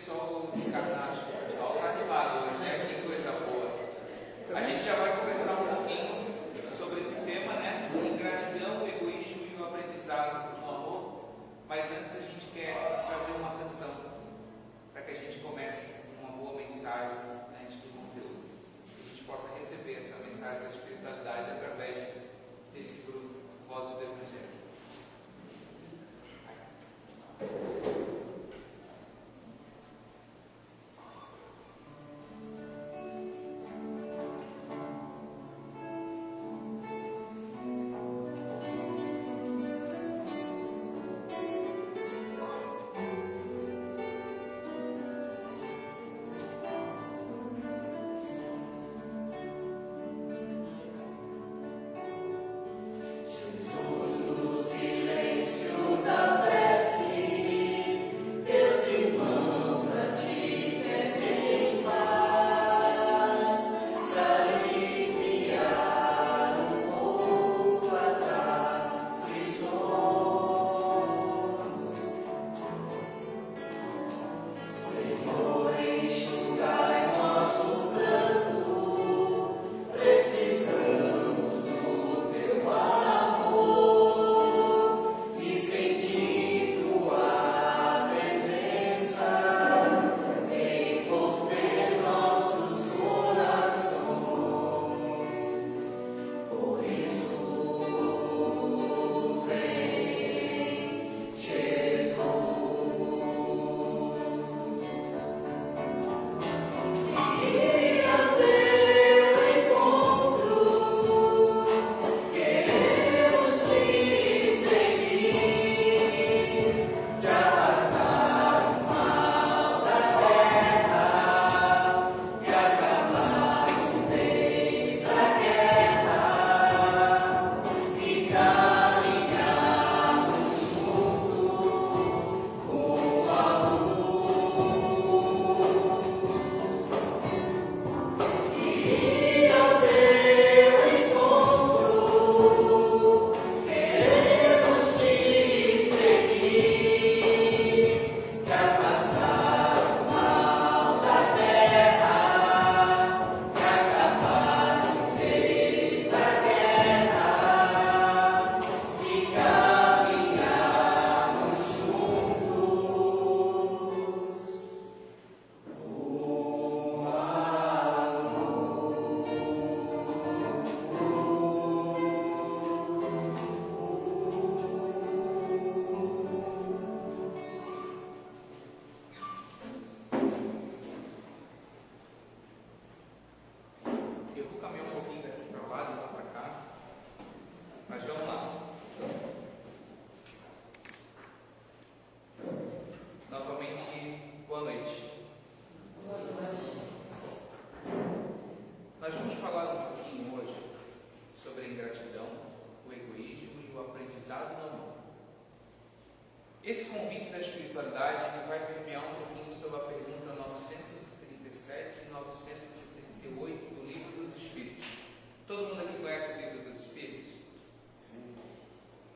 pessoal encarnados. O pessoal está animado hoje, né? Que coisa boa. A gente já vai conversar um pouquinho sobre esse tema, né? Ingratidão, o egoísmo e o aprendizado no amor. Mas antes a gente quer fazer uma canção para que a gente comece uma boa mensagem antes do conteúdo. Que a gente possa receber essa mensagem da espiritualidade através desse grupo Voz do Evangelho. Esse convite da espiritualidade ele vai permear um pouquinho sobre a pergunta 937 e 938 do Livro dos Espíritos. Todo mundo aqui conhece o Livro dos Espíritos? Sim.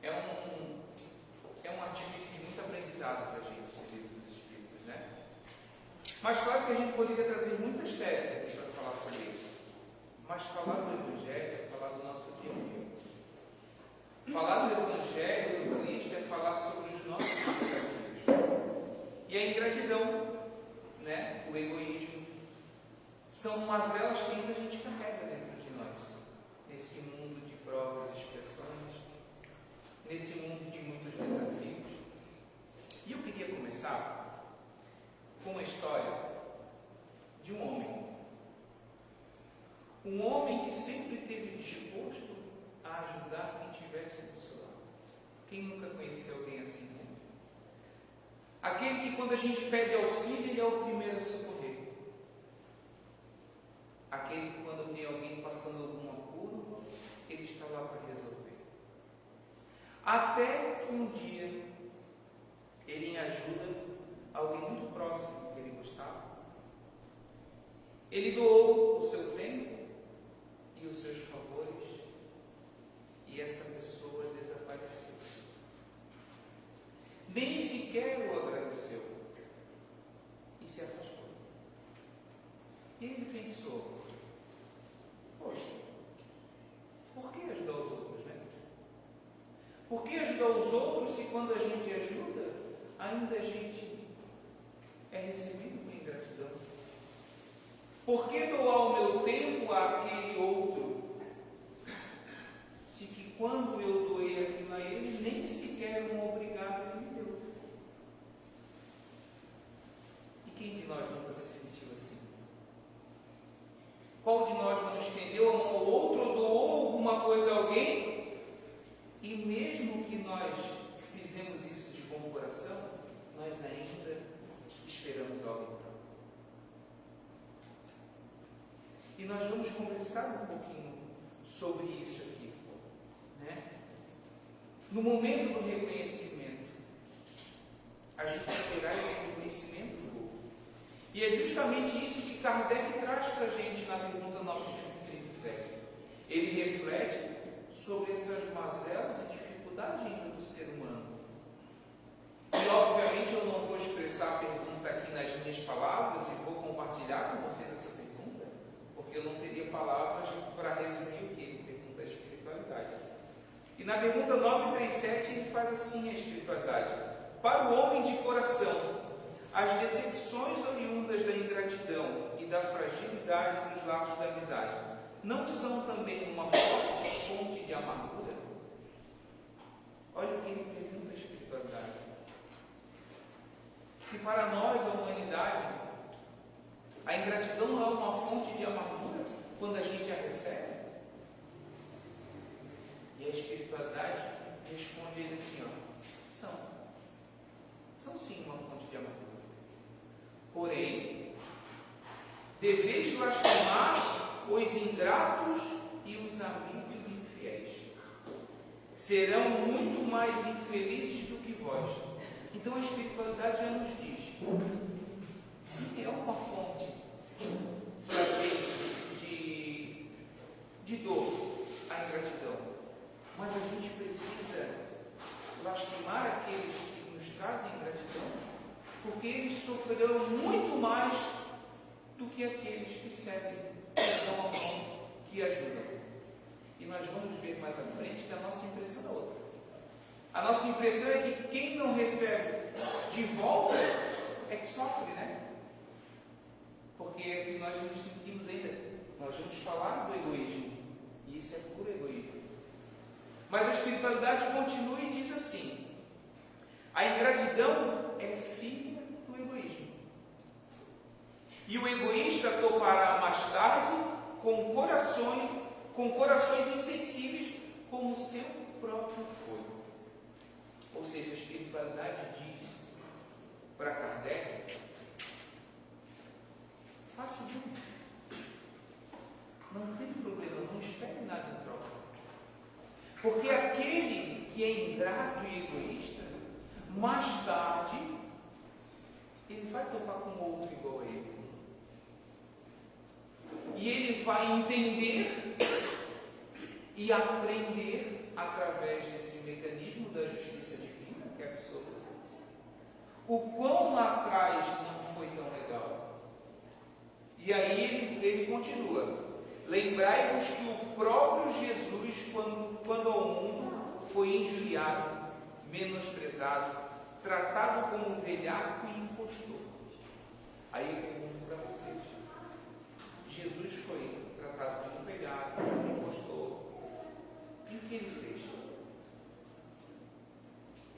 É um artifício de muito aprendizado para a gente, esse Livro dos Espíritos, né? Mas claro que a gente poderia trazer muitas teses aqui para falar sobre isso. Mas falar do Evangelho é falar do nosso dia a dia. Falar do Evangelho, do Cristo, é falar sobre os nossos desafios. E a ingratidão, né, o egoísmo, são mazelas que ainda a gente carrega dentro de nós, nesse mundo de provas e expressões, nesse mundo de muitos desafios. E eu queria começar com uma história de um homem. Um homem que sempre esteve disposto a ajudar quem estivesse do seu lado. Quem nunca conheceu alguém assim? Aquele que quando a gente pede auxílio, ele é o primeiro a socorrer. Aquele que quando tem alguém passando algum apuro, ele está lá para resolver. Até que um dia, ele ajuda alguém muito próximo que ele gostava. Ele doou o seu tempo e os seus favores, e essa pessoa desapareceu. Nem sequer o agradeceu e se ajuda aos outros e quando a gente ajuda, ainda a gente é recebido com ingratidão? Por que doar o meu tempo àquele outro, se que quando eu doei aquilo a ele, nem sequer um obrigado ele me deu? E quem de nós nunca se sentiu assim? Qual de nós não estendeu a mão ao outro ou doou alguma coisa a alguém? E mesmo que nós fizemos isso de bom coração, nós ainda esperamos algo em troca. E nós vamos conversar um pouquinho sobre isso aqui, né? No momento do reconhecimento, a gente terá esse reconhecimento do outro. E é justamente isso que Kardec traz para a gente na pergunta 937. Ele reflete sobre essas mazelas e dificuldades ainda do ser humano. E obviamente eu não vou expressar a pergunta aqui nas minhas palavras e vou compartilhar com vocês essa pergunta, porque eu não teria palavras para resumir o que? Pergunta da espiritualidade. E na pergunta 937 ele faz assim a espiritualidade: para o homem de coração, as decepções oriundas da ingratidão e da fragilidade dos laços da amizade não são também uma forte fonte de amargura? Olha o que ele pergunta a espiritualidade. Se para nós, a humanidade, a ingratidão não é uma fonte de amargura quando a gente a recebe, e a espiritualidade responde ele assim, ó: são sim uma fonte de amargura. Porém, deveis lastimar os ingratos e os amigos infiéis. Serão muito mais infelizes do que vós. Então a espiritualidade já nos diz: se é uma fonte para a gente de dor, a ingratidão, mas a gente precisa lastimar aqueles que nos trazem ingratidão, porque eles sofrerão muito mais do que aqueles que servem, que dão a mão, que ajudam. E nós vamos ver mais à frente que a nossa impressão é outra. A nossa impressão é que quem não recebe de volta é que sofre, né? Porque é que nós nos sentimos ainda. Nós vamos falar do egoísmo, e isso é puro egoísmo. Mas a espiritualidade continua e diz assim: a ingratidão é filha do egoísmo. E o egoísta topará mais tarde com corações insensíveis, como o seu próprio foi. Ou seja, a espiritualidade diz para Kardec: faça o bem. Não tem problema, não espere nada em troca. Porque aquele que é ingrato e egoísta, mais tarde, ele vai topar com outro igual a ele. E ele vai entender e aprender através desse mecanismo da justiça divina, que é absoluta, o quão lá atrás não foi tão legal. E aí ele continua: lembrai-vos que o próprio Jesus, quando ao mundo, foi injuriado, menosprezado, tratado como velhaco e impostor. Aí eu pergunto para vocês: Jesus foi tratado como velhaco, como impostor, e o que ele fez?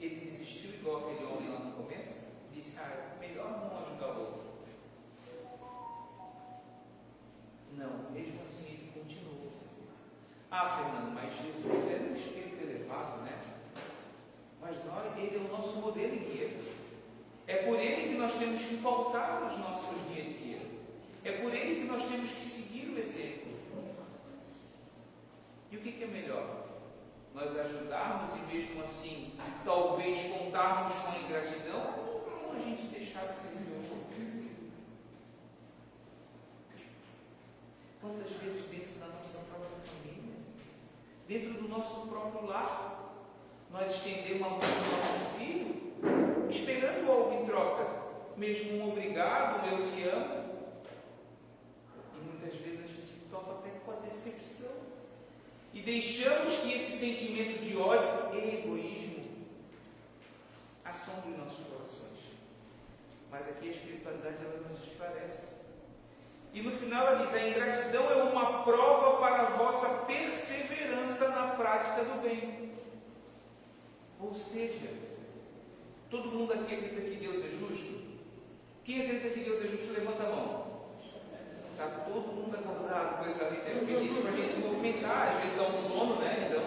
Ele desistiu igual aquele homem lá no começo? Disse: melhor não ajudar o outro. Não, mesmo assim ele continuou. Fernando, mas Jesus era um espírito elevado, né? Mas ele é o nosso modelo e guia. É por ele que nós temos que pautar os nossos guia e guia. É por ele que nós temos que seguir o exemplo. E o que é melhor? Nós ajudarmos e mesmo assim, talvez contarmos com a ingratidão, ou a gente deixar de servir o outro? Quantas vezes dentro da nossa própria família, dentro do nosso próprio lar, nós estendemos a mão do nosso filho, esperando algo em troca, mesmo um obrigado, eu te amo. E muitas vezes a gente topa até com a decepção. E deixamos que esse sentimento de ódio e egoísmo assombre nossos corações. Mas aqui a espiritualidade ela nos esclarece. E no final ela diz: a ingratidão é uma prova para a vossa perseverança na prática do bem. Ou seja, todo mundo aqui acredita que Deus é justo? Quem acredita que Deus é justo, levanta a mão. Está todo mundo acordado, coisa ali, tem que isso para a gente movimentar, às vezes dá um sono, né? Então,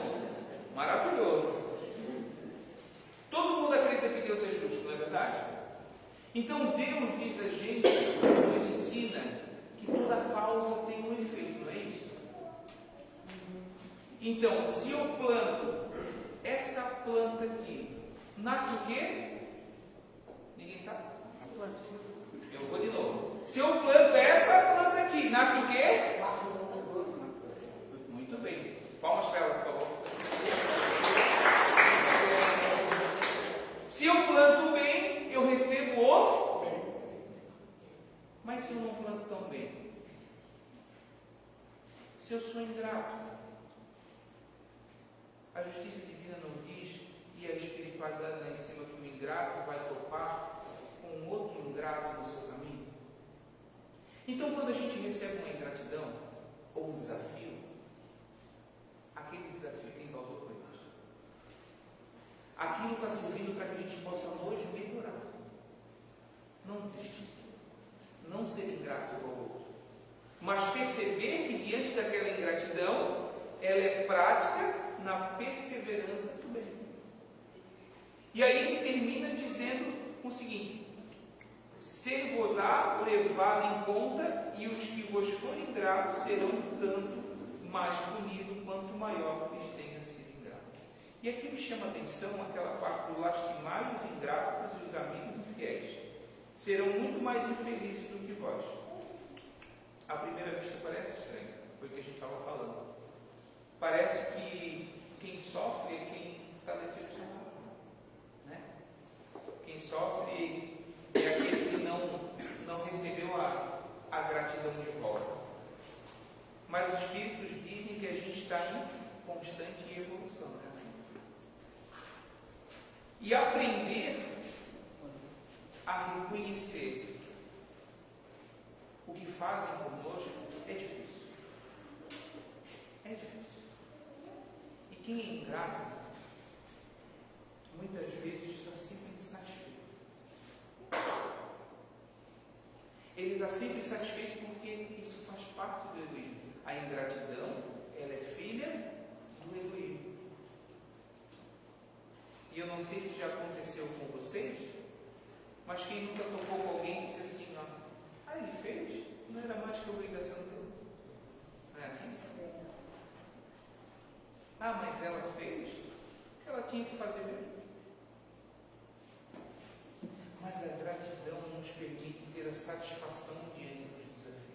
maravilhoso. Todo mundo acredita que Deus é justo, não é verdade? Então Deus diz a gente, nos ensina que toda causa tem um efeito, não é isso? Então, se eu planto essa planta aqui, nasce o quê? Ninguém sabe? A planta. Eu vou de novo. Se eu planto essa planta aqui, nasce o quê? Muito bem. Palmas para ela, por favor. Se eu planto bem, eu recebo o bem. Mas se eu não planto tão bem? Se eu sou ingrato? A justiça divina não diz, e a espiritualidade lá em cima, que o ingrato vai topar com outro ingrato no seu caminho? Então, quando a gente recebe uma ingratidão ou um desafio, aquele desafio quem causou foi Deus. Aquilo está servindo para que a gente possa hoje melhorar. Não desistir. Não ser ingrato ao outro. Mas perceber que diante daquela ingratidão, ela é prática na perseverança do bem. E aí ele termina dizendo o seguinte: ser-vos-á levado em conta, e os que vos forem gratos serão tanto mais punidos quanto maior lhes tenha sido ingrato. E aqui me chama a atenção aquela parte do lastimai os ingratos e os amigos infiéis. Serão muito mais infelizes do que vós. À primeira vista parece estranho, foi o que a gente estava falando. Parece que quem sofre é quem está decepcionado, né? Quem sofre é aquele que não recebeu a gratidão de volta. Mas os Espíritos dizem que a gente está em constante evolução, né? E aprender a reconhecer o que fazem conosco é difícil. É difícil. E quem é ingrato, muitas vezes está sempre insatisfeito. Ele está sempre insatisfeito porque isso faz parte do egoísmo. A ingratidão, ela é filha do egoísmo. E eu não sei se já aconteceu com vocês, mas quem nunca tocou com alguém que disse assim: ó, ele fez, não era mais que obrigação dele. Não é assim? Mas ela fez, ela tinha que fazer mesmo. Mas a gratidão nos permite ter a satisfação diante dos desafios.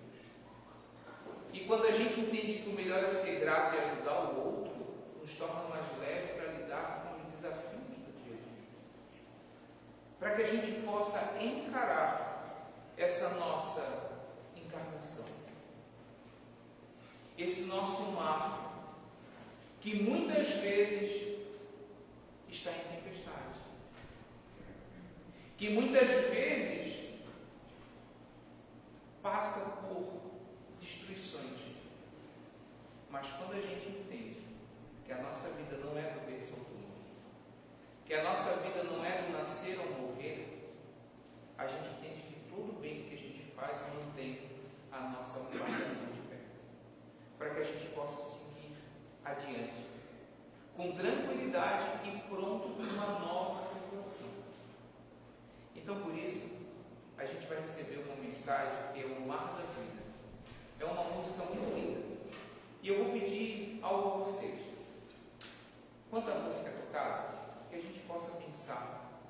E quando a gente entende que o melhor é ser grato e ajudar o outro, nos torna mais leve para lidar com os desafios do dia a dia. Para que a gente possa encarar essa nossa encarnação, esse nosso mar, que muitas vezes está em tempestade, que muitas vezes passa por destruições. Mas quando a gente entende que a nossa vida não é do berço ao túmulo, que a nossa vida não é do nascer ou morrer, a gente entende que todo bem que a gente faz mantém a nossa embarcação de pé, para que a gente possa seguir adiante com tranquilidade e pronto para uma nova revelação. Então, por isso, a gente vai receber uma mensagem que é o Mar da Vida. É uma música muito linda. E eu vou pedir algo a vocês. Quando a música é tocada, que a gente possa pensar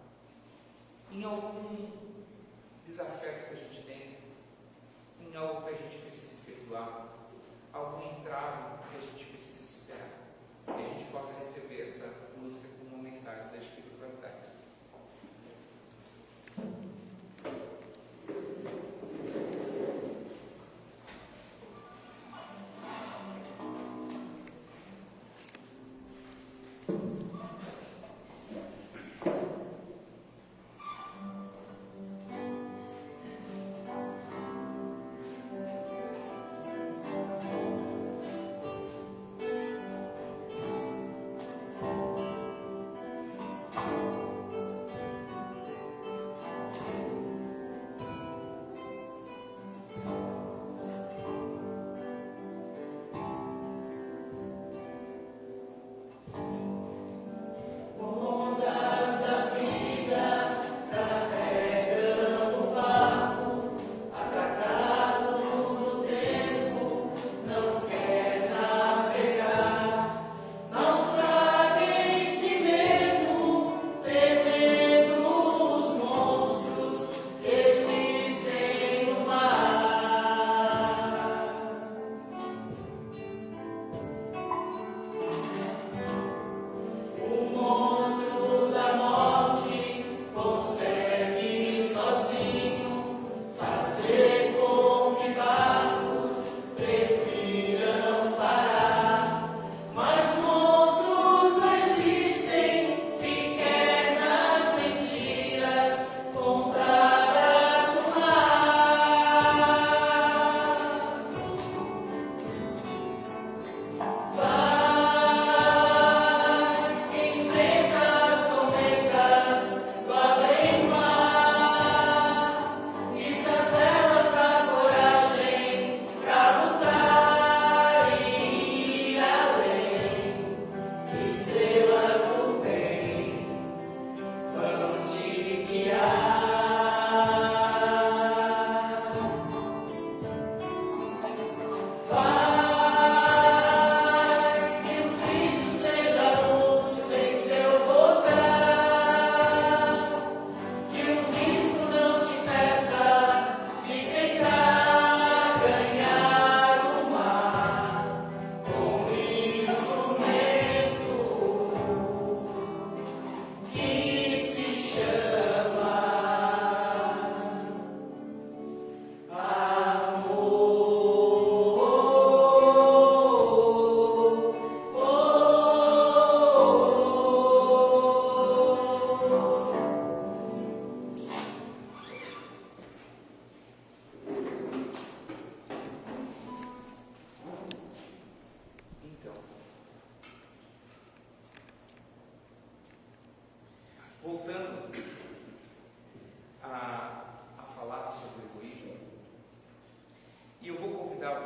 em algum desafeto que a gente tem, em algo que a gente precisa perdoar, algum entrave que a gente precisa superar, que a gente possa receber essa música como uma mensagem da espiritualidade.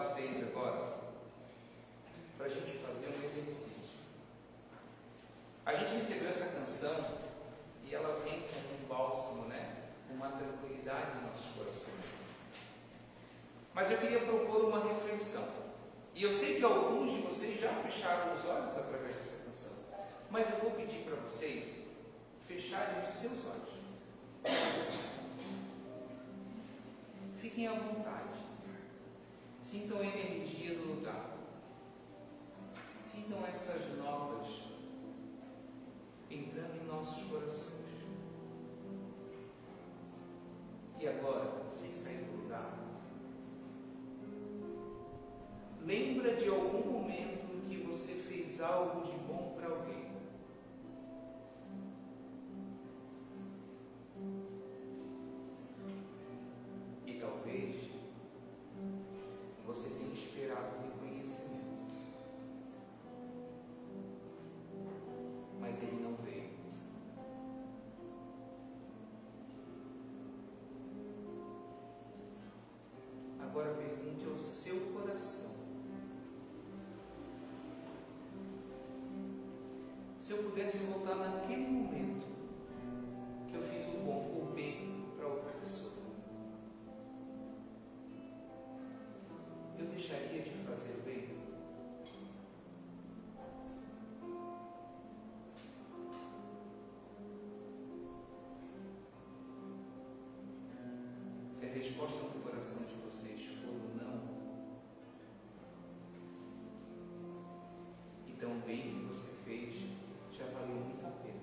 vocês agora para a gente fazer um exercício. A gente recebeu essa canção e ela vem como um bálsamo, né? Uma tranquilidade no nosso coração. Mas eu queria propor uma reflexão. E eu sei que alguns de vocês já fecharam os olhos através dessa canção. Mas eu vou pedir para vocês fecharem os seus olhos. Fiquem à vontade. Sintam a energia do lugar. Sintam essas notas entrando em nossos corações. E agora, sem sair do lugar, lembra de algum momento que você fez algo de bom para alguém. E talvez você tenha esperado reconhecimento, mas ele não veio. Agora pergunte ao seu coração: se eu pudesse voltar naquele momento que eu fiz o bom ou bem para outra pessoa, eu deixaria de fazer o bem? Se a resposta do coração de vocês for não, então o bem que você fez já valeu muito a pena.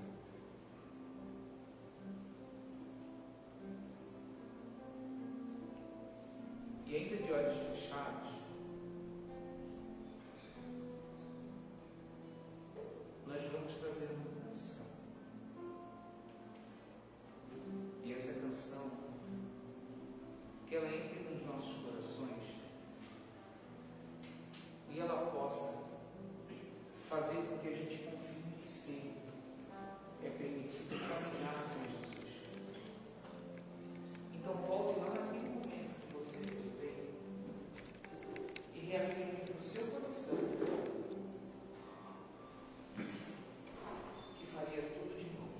E ainda de olhos fechados, nós vamos trazer uma canção. E essa canção, que ela entre nos nossos corações e ela possa fazer com que a gente confirme que sim, é permitido caminhar com Jesus. Então volte lá naquele momento que você veio e reafirme no seu coração que faria tudo de novo.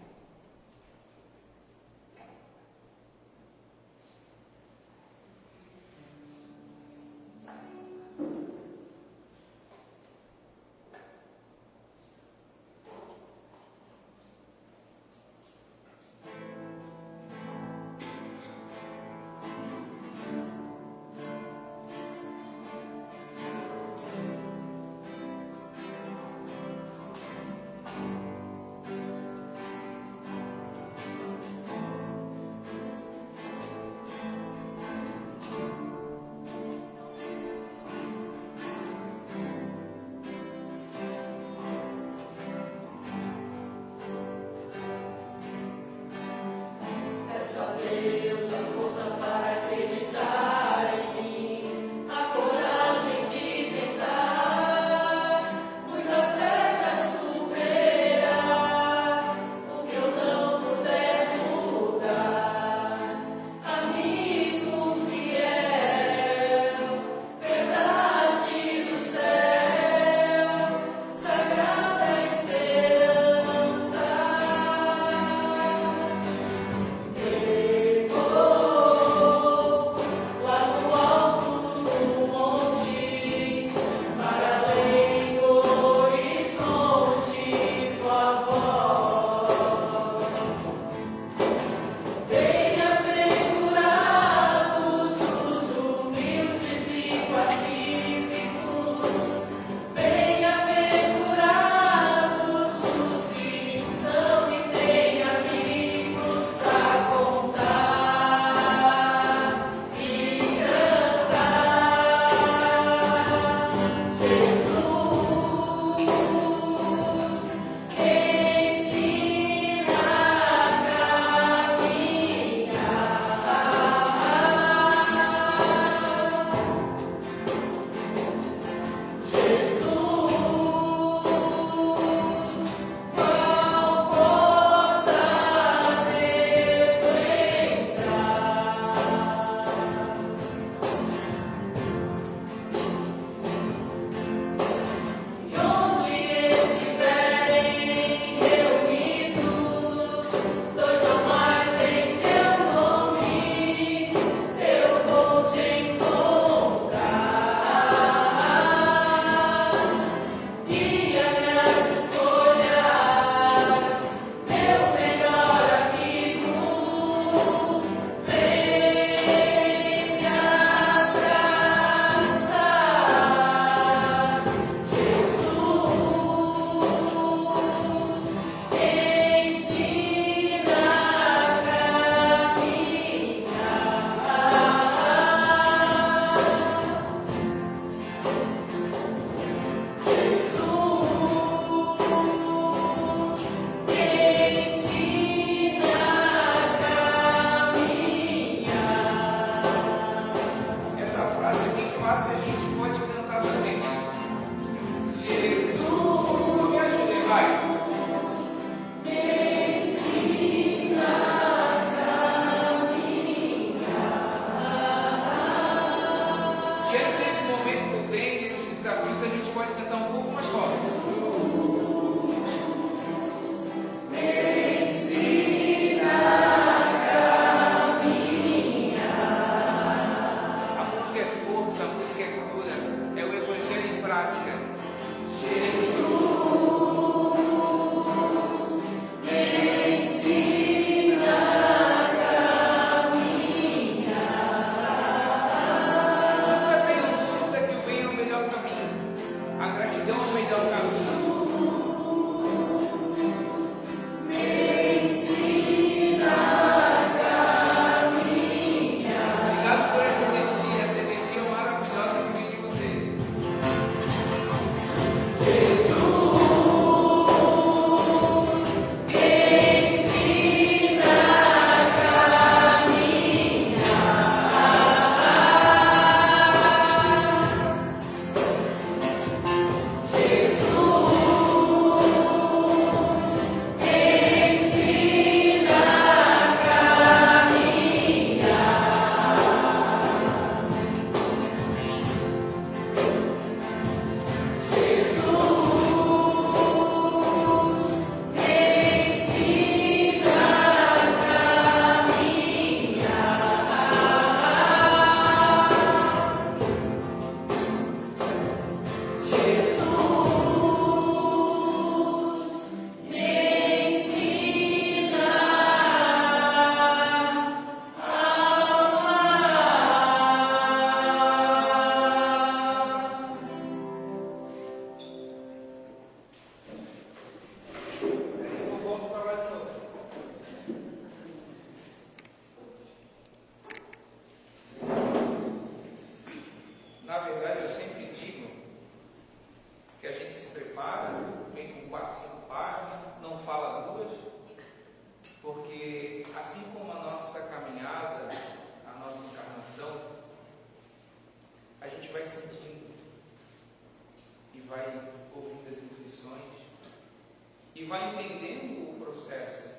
vai entendendo o processo.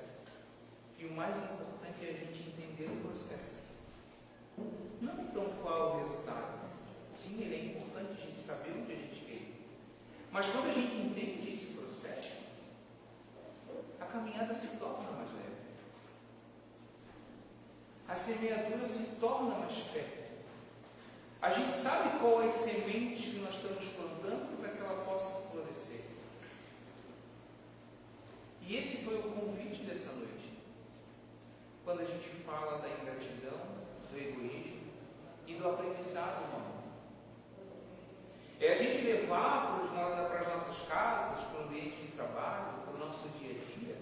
E o mais importante é a gente entender o processo. Não então qual o resultado. Sim, ele é importante a gente saber onde a gente quer ir. Mas quando a gente entende esse processo, a caminhada se torna mais leve. A semeadura se torna mais fértil. A gente sabe quais as sementes que nós estamos plantando para que ela possa florescer. E esse foi o convite dessa noite. Quando a gente fala da ingratidão, do egoísmo e do aprendizado no amor. É a gente levar para as nossas casas, para o ambiente de trabalho, para o nosso dia a dia,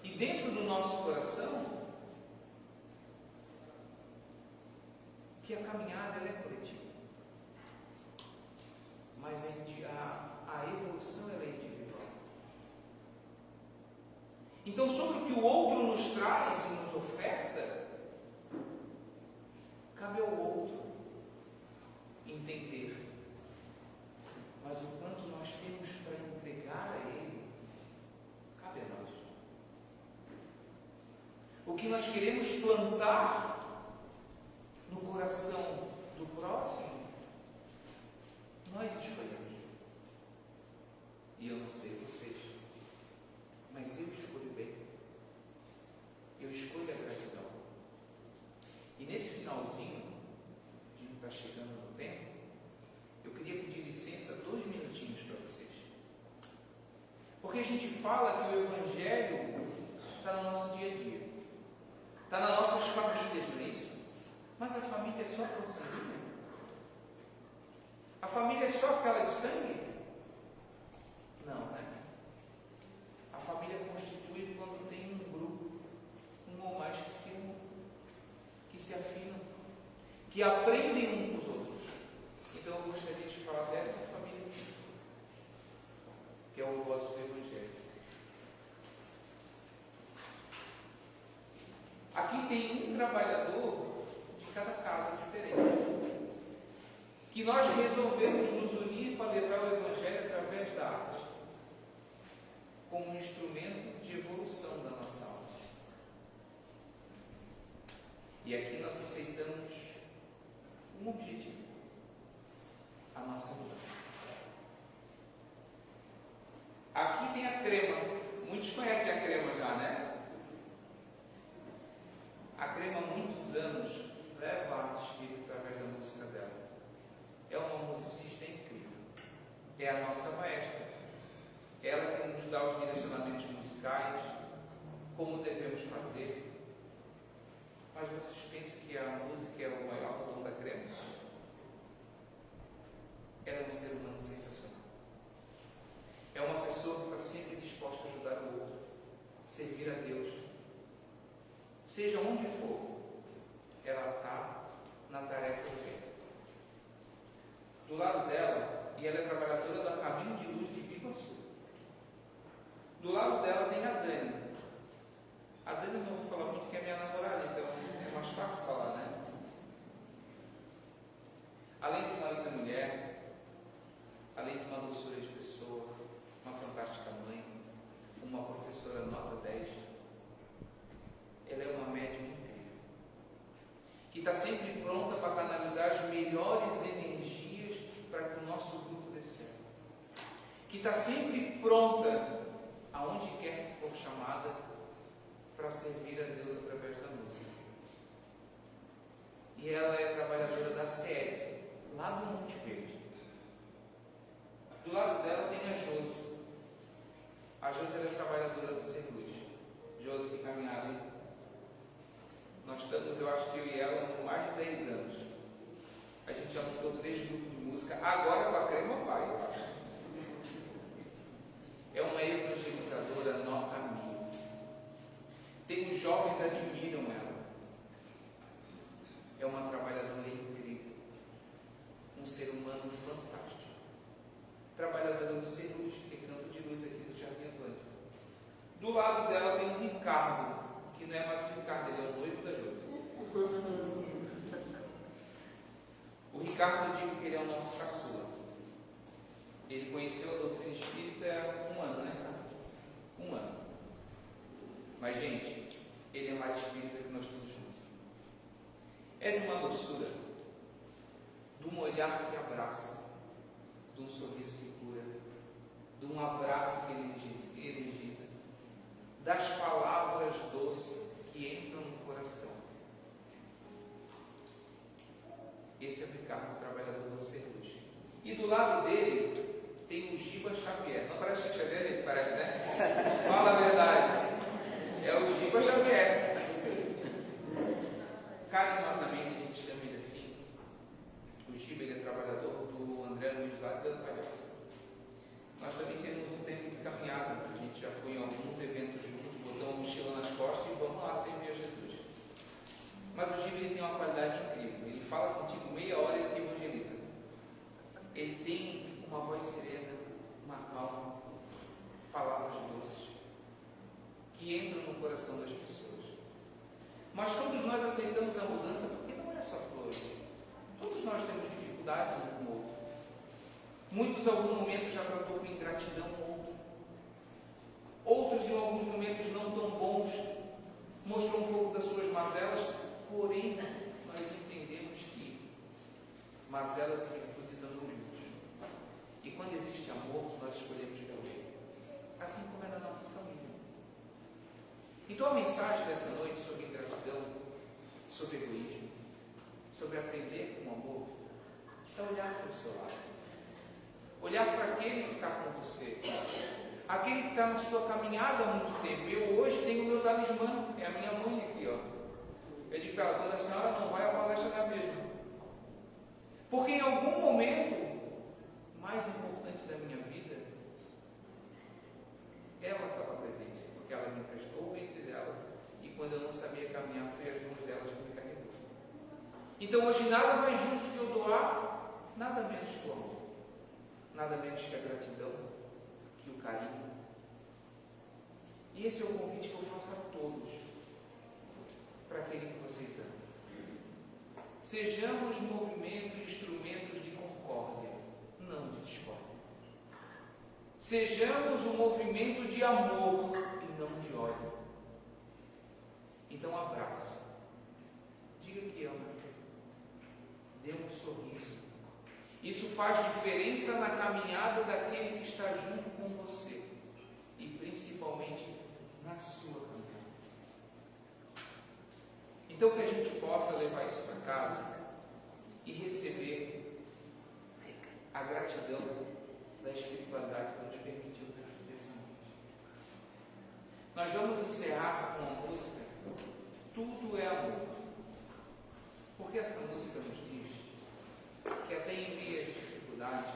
e dentro do nosso coração, que a caminhada ela é coletiva. Mas a evolução ela é individual. Então, sobre o que o outro nos traz e nos oferta, cabe ao outro entender. Mas o quanto nós temos para entregar a Ele, cabe a nós. O que nós queremos plantar no coração do próximo, nós escolhemos. E eu não sei vocês, mas eu escolho bem. Eu escolho a gratidão. E nesse finalzinho, de estar chegando no tempo, eu queria pedir licença 2 minutinhos para vocês. Porque a gente fala que o Evangelho está no nosso dia a dia. Está nas nossas famílias, não é isso? Mas a família é só aquela sangue? A família é só aquela de sangue? Não, né? A família é constituída quando tem um grupo, um ou mais que se afinam, que aprendem uns com os outros. Então eu gostaria de falar dessa família, que é o vosso Evangelho. Aqui tem um trabalhador de cada casa diferente, que nós resolvemos nos unir para levar o Evangelho através da arte, como um instrumento de evolução da nossa alma. E aqui nós aceitamos um objetivo: a nossa mudança. Aqui tem a Crema. Muitos conhecem a Crema já, né? A Crema, há muitos anos, leva a arte espírita através da música dela. É uma musicista incrível. É a nossa maestra. Ela que nos dá os direcionamentos musicais, como devemos fazer. Mas vocês pensam que a música é o maior dom da Crema? Ela é um ser humano sensacional. É uma pessoa que está sempre disposta a ajudar o outro, servir a Deus. Seja onde for, ela está na tarefa do bem. Do lado dela, e ela é trabalhadora da Caminho de Luz de Biguaçu. Do lado dela tem a Dani. A Dani eu não vou falar muito, que é minha namorada, então é mais fácil falar, né? Além de uma linda mulher, além de uma doçura de pessoa, uma fantástica mãe, uma professora nota 10, ela é uma médium incrível, que está sempre pronta para canalizar as melhores energias para que o nosso grupo dê certo, que está sempre pronta, aonde quer que for chamada, para servir a Deus através da música. E ela é trabalhadora da sede, lá do Monte Verde. Do lado dela tem a Josi. A Josi é trabalhadora do Ser Luz. Josi, que caminhada, hein? Nós estamos, eu acho que eu e ela, há mais de 10 anos. A gente já montou 3 grupos de música. Agora com a Crema vai, eu acho. É uma evangelizadora nota 1000. Tem os jovens admiram ela. É uma trabalhadora incrível. Um ser humano fantástico. Trabalhadora do Ser Luz, que é canto de luz aqui do Jardim Atlântico. Do lado dela tem o Ricardo, que não é mais o Ricardo, ele é o noivo da Josi. O Ricardo, eu digo que ele é o nosso caçula. Ele conheceu a doutrina espírita há 1 ano, né, Ricardo? 1 ano. Mas, gente, ele é mais espírito que nós todos juntos. É de uma doçura, de um olhar que abraça, de um sorriso que cura, de um abraço que energiza, das palavras doces que entram no coração. Esse é o Ricardo, trabalhador do Cerrujo. E do lado dele tem o Giba Xavier. Não parece Chico Xavier? Ele parece, né? Fala a verdade. É o Giba Xavier. Carinhosamente a gente chama ele assim. O Giba, ele é trabalhador do André Luiz lá de Palhoça. Nós também temos um tempo de caminhada. A gente já foi em alguns eventos juntos, botou uma mochila nas costas e vamos lá servir a Jesus. Mas o Giba, ele tem uma qualidade incrível. Ele fala contigo meia hora e ele te evangeliza. Ele tem uma voz serena, uma calma, palavras doces, que entram no coração das pessoas. Mas todos nós aceitamos a mudança porque não é só flores. Todos nós temos dificuldades um com o outro. Muitos, em algum momento, já tratou com ingratidão o outro. Outros, em alguns momentos não tão bons, mostrou um pouco das suas mazelas, porém, nós entendemos que mazelas e virtudes andam juntos. E quando existe amor, nós escolhemos pelo bem. Assim como é na nossa família. Então a mensagem dessa noite sobre ingratidão, sobre egoísmo, sobre aprender com amor, é olhar para o seu lado. Olhar para aquele que está com você. Aquele que está na sua caminhada há muito tempo. Eu hoje tenho o meu talismã, é a minha mãe aqui, ó. Eu digo para ela, quando a senhora não vai, a palestra não é a mesma. Porque em algum momento mais importante da minha vida, ela estava presente, porque ela me emprestou o ventre dela, e quando eu não sabia caminhar, foi as mãos dela que me carregou. Então hoje nada mais justo que eu doar, nada menos que o amor, nada menos que a gratidão, que o carinho. E esse é o convite que eu faço a todos, para aquele que vocês amam. Sejamos movimento e instrumentos de concórdia, não de discórdia. Sejamos um movimento de amor e não de ódio. Então abraço. Diga que ama. Dê um sorriso. Isso faz diferença na caminhada daquele que está junto com você. E principalmente na sua caminhada. Então que a gente possa levar isso para casa e receber a gratidão da espiritualidade que nos permitiu dessa noite. Nós vamos encerrar com uma música, Tudo é Amor. Porque essa música nos diz que até em meio às dificuldades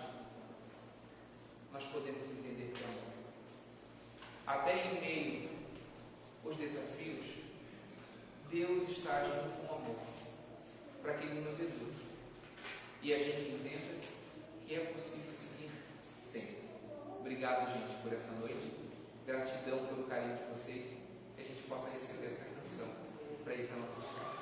nós podemos entender que é amor. Até em meio aos desafios, Deus está agindo com amor, para que Ele nos eduque. E a gente entenda que é possível seguir sempre. Obrigado, gente, por essa noite. Gratidão pelo carinho de vocês. Que a gente possa receber essa canção para ir para nossas casas.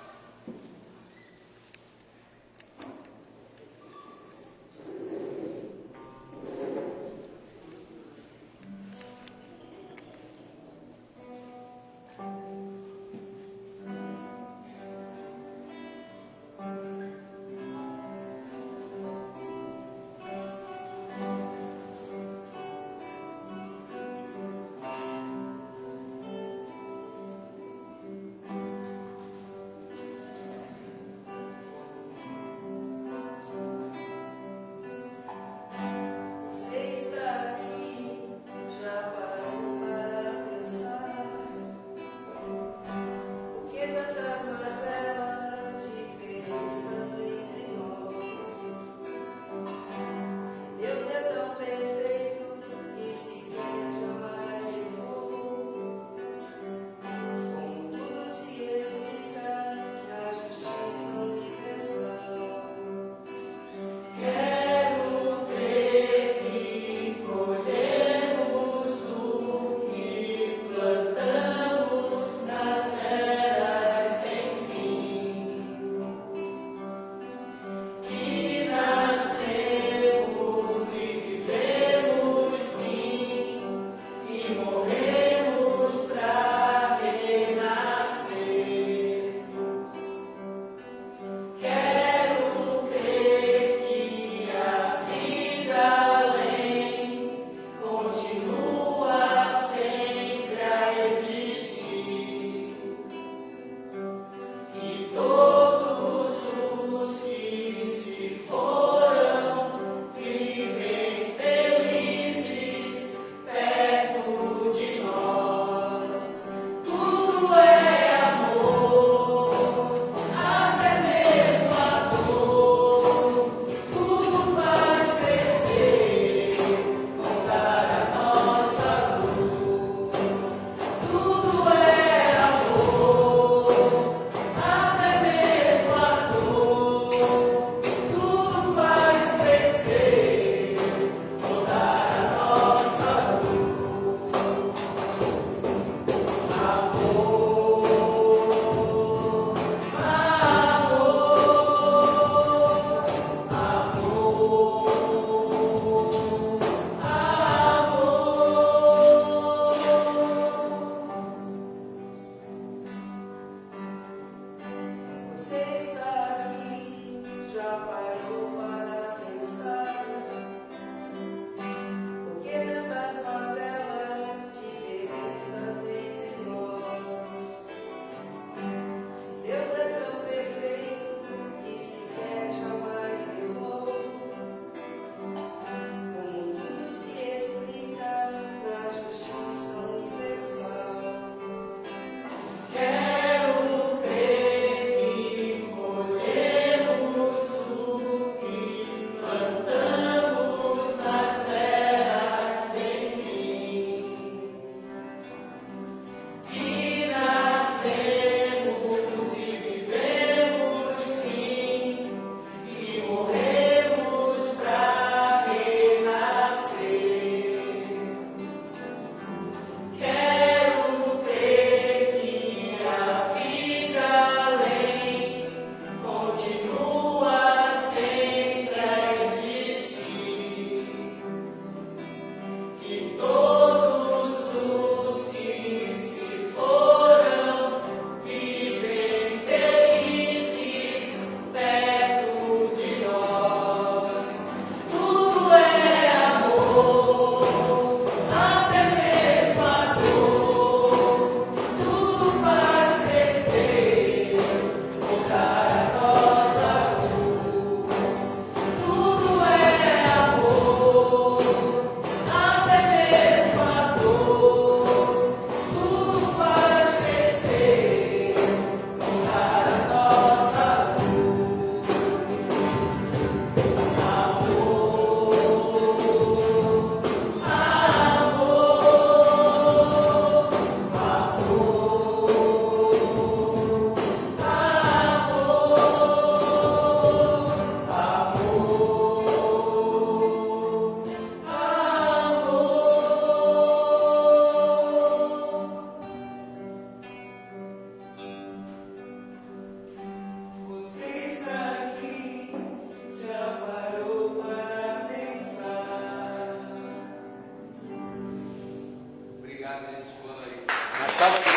Obrigado, gente. Boa noite. Uma salva de